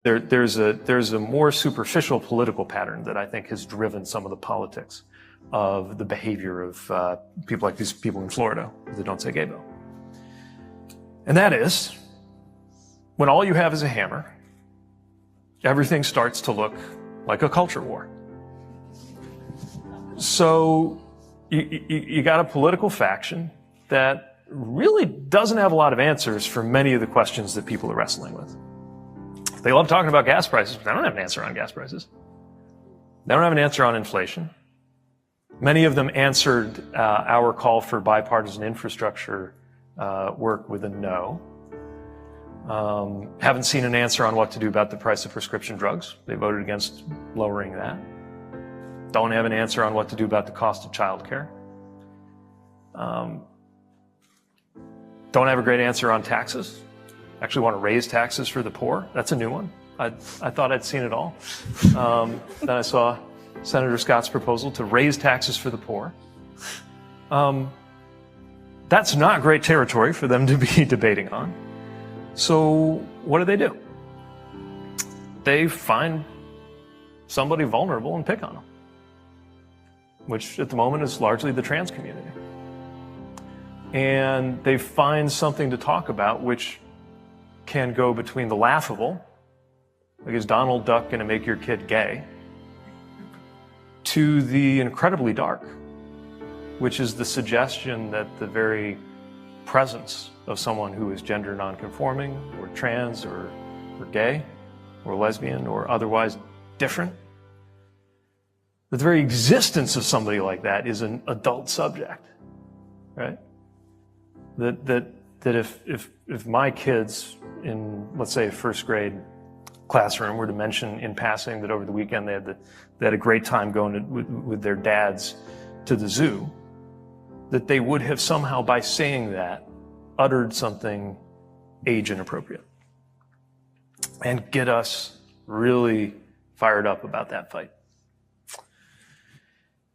There's a more superficial political pattern that I think has driven some of the politics of the behavior of people like these people in Florida that don't say gay bill. And that is, when all you have is a hammer, everything starts to look like a culture war. So you got a political faction that really doesn't have a lot of answers for many of the questions that people are wrestling with. They love talking about gas prices, but they don't have an answer on gas prices. They don't have an answer on inflation. Many of them answered our call for bipartisan infrastructure work with a no. Haven't seen an answer on what to do about the price of prescription drugs. They voted against lowering that. Don't have an answer on what to do about the cost of childcare. Don't have a great answer on taxes. Actually want to raise taxes for the poor. That's a new one. I thought I'd seen it all. Then I saw Senator Scott's proposal to raise taxes for the poor. That's not great territory for them to be debating on. So what do? They find somebody vulnerable and pick on them, which at the moment is largely the trans community. And they find something to talk about which can go between the laughable, like is Donald Duck going to make your kid gay, to the incredibly dark, which is the suggestion that the very presence of someone who is gender nonconforming or trans or gay or lesbian or otherwise different, that the very existence of somebody like that is an adult subject, right? That if my kids in, let's say, a first grade classroom were to mention in passing that over the weekend they had a great time going with their dads to the zoo, that they would have somehow, by saying that, uttered something age inappropriate and get us really fired up about that fight.